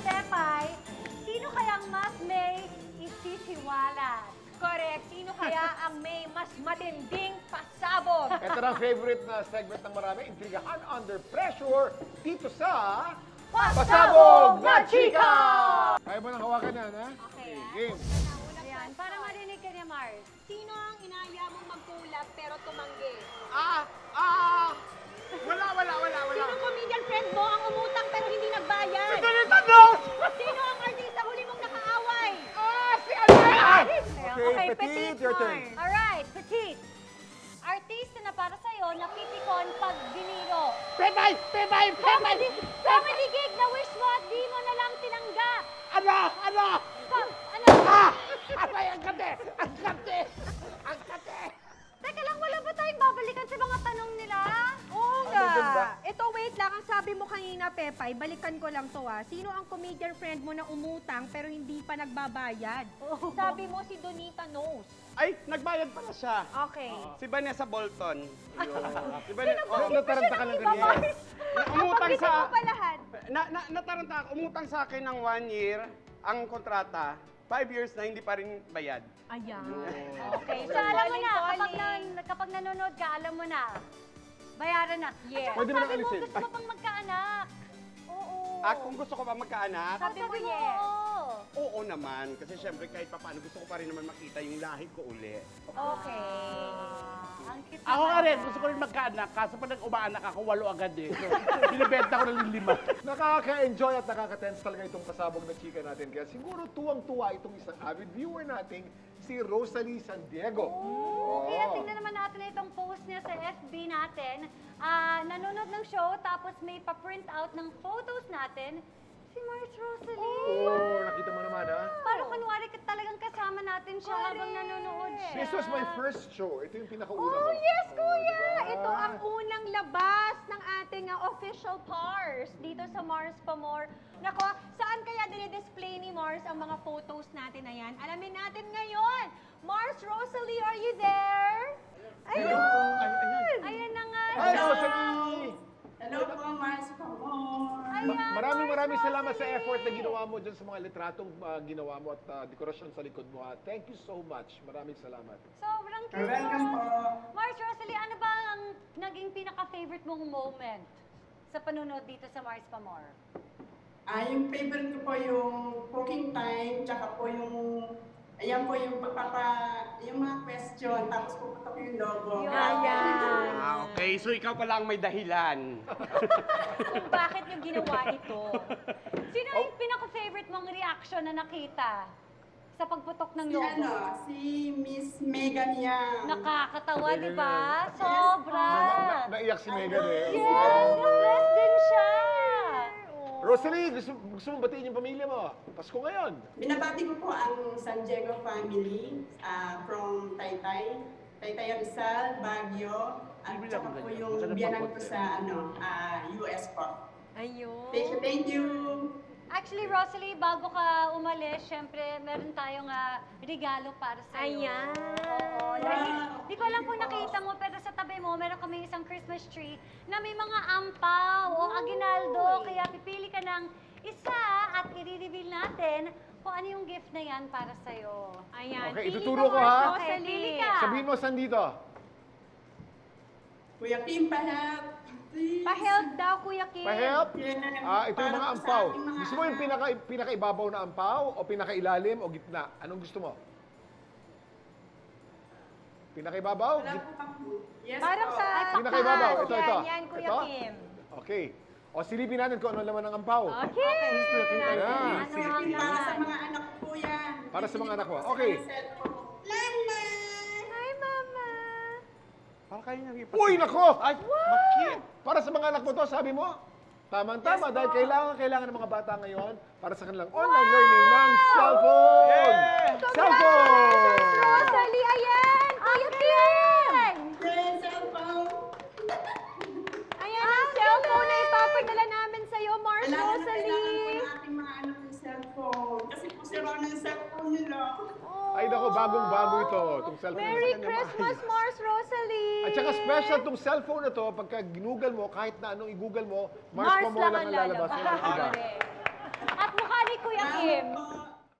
Pepay, sino kayang mas may isisiwalat? Correct. Sino kaya ang may mas matinding pasabog? Ito na ang favorite na segment ng marami, Intrigahan Under Pressure, dito sa... Pasabog na Chika! Kaya mo nang hawakan yan, ha? Okay. Game. Ayan, para marinig ka niya, Mars. Sino ang inaya mong magkulap pero tumanggi? Sino comedian friend mo ang umutang pero hindi nagbayad? Sino ang artista huli mong nakaaway? Okay, Petit, your turn. Alright, Petit. Artista na para sa'yo, napipikon pag diniro. Pepay! Comedy gig na wish mo at di mo na lang tinanggap. Ano? Ano? Abay, ang kate! Teka lang, wala ba tayong babalikan sa mga tanong nila? Oo doon ba? nga. Ito, wait lang. Ang sabi mo kanina, Pepay, balikan ko lang to Sino ang comedian friend mo na umutang pero hindi pa nagbabayad? Sabi mo si Donita knows. Ay, nagbayad pala siya. Okay. Si Vanessa Bolton. Si Nataranta ka lang ganyan. Umutang Napagitin sa... mo pa lahat. Nataranta ako. Umutang sa akin ng 1 year ang kontrata. 5 years na hindi pa rin bayad. Ayan. Okay, so alam mo na, kapag nanonood ka, alam mo na. Bayaran na. Yes. At saka Pwede mo sabi nang mo, alisin. gusto mo pang magkaanak. Oo. Kung gusto ko pa magkaanak, Sabi mo, yes. oo. oo naman. Kasi syempre kahit pa paano gusto ko pa rin naman makita yung lahi ko uli. Okay. Ang cute Ako nga naman. rin, gusto ko rin magkaanak. Kaso pag nag-umaanak ako, 8 agad eh. So, binibenta ko ng 5. Nakaka-enjoy at nakaka-tense talaga itong pasabog na chika natin. Kaya siguro tuwang-tuwa itong isang avid viewer nating si Rosalie San Diego. Kaya tingnan naman natin itong post niya sa FB natin. Nanonood ng show, tapos may pa-print out ng photos natin. Si Mars Rosalie. Nakita mo naman, ha? Parang kunwari talagang kasama natin siya habang nanonood siya. This was my first show. Ito yung pinakauna ko. Oh, yes, kuya! Diba? Ito ang unang labas ng ating official Pars dito sa Mars Pamor. Nako, saan kaya dinidisplay ni Mars ang mga photos natin na yan? Alamin natin ngayon. Mars Rosalie, are you there? Ayun! Ayan na nga Hi, siya. Rosalie! Hello po, Mars Pamor. Ayan, Maraming salamat sa effort na ginawa mo dyan sa mga litratong ginawa mo at dekorasyon sa likod mo. Thank you so much. Maraming salamat. Sobrang cute. You're welcome po. Mars Rosalie, ano ba ang naging pinaka-favorite mong moment sa panunood dito sa Mars Pamor? Yung favorite ko po yung cooking time, tsaka po yung, ayan po yung yung mga question, tapos pupunta ko yung logo. Ayan. Okay, so ikaw pala ang may dahilan. Kung bakit niyo ginawa ito? Sino yung pinaka-favorite mong reaction na nakita sa pagputok ng Si logo? si Miss Megan Yang. Nakakatawa, di ba? Yes. Sobra! Naiyak si Megan eh. Yes! Na-stress din siya! Rosalie, gusto mo batiin yung pamilya mo? Pasko ngayon. Binabati ko po ang San Diego family from Taytay, Rizal, Baguio, at tsaka po yung biyanan ko sa US po. Ayun. Thank you. Actually, Rosalie, bago ka umalis, syempre, meron tayong regalo para sa'yo. Ayan. Oo. Di ko alam kung nakita mo, pero sa tabi mo, meron kami isang Christmas tree na may mga ampaw o aguinaldo. Kaya pipili ka ng isa at i-reveal natin kung ano yung gift na yan para sa'yo. Ayan. Okay, Pili ituturo ka, ko, Mars ha? Okay, Rosalie. pili ka. Sabihin mo saan dito. Kuya Kim, pa-help. Please. Pa-help daw, Kuya Kim. Pa-help? Yeah, Ito yung para mga po sa ampaw. ating mga Gusto mo yung pinaka-ibabaw na ampaw o pinaka-ilalim o gitna? Anong gusto mo? Pinaka-ibabaw? Wala po kang yes Parang po. sa Pinaka-ibabaw. taas. Ito. Yan, Kuya Ito? Kim. Okay. O silipin natin kung ano laman ng ampaw. Okay. Ayan. Ano ang Para sa laman? mga anak ko po yan. Para sa mga anak mo. Bibili Okay. ng cellphone. Lama! Hi, Mama. Para kayo nang Uy, nako! Ay, bakit? Para sa mga anak mo to, sabi mo? Tama-tama, Yes, dahil po. kailangan ng mga bata ngayon para sa kanilang online learning ng cellphone! Yeah! Cellphone! Rosalie, ayan! Kuya Kim! Yes, cellphone! Ayan ang cellphone na ipapadala namin sa'yo, Mars Kailangan po Rosalie. ng ating mga anak ng cellphone. Kasi po sira na yung cellphone nila. Ay nako, bagong-bago ito, itong cellphone. Merry na to. Christmas, Mars Rosalie! At saka special itong cellphone na to, pagka ginugol mo, kahit na anong i-google mo, Mars Mars pa mo lang lang ang ang lalabas. lalabas. Walang iba. Correct.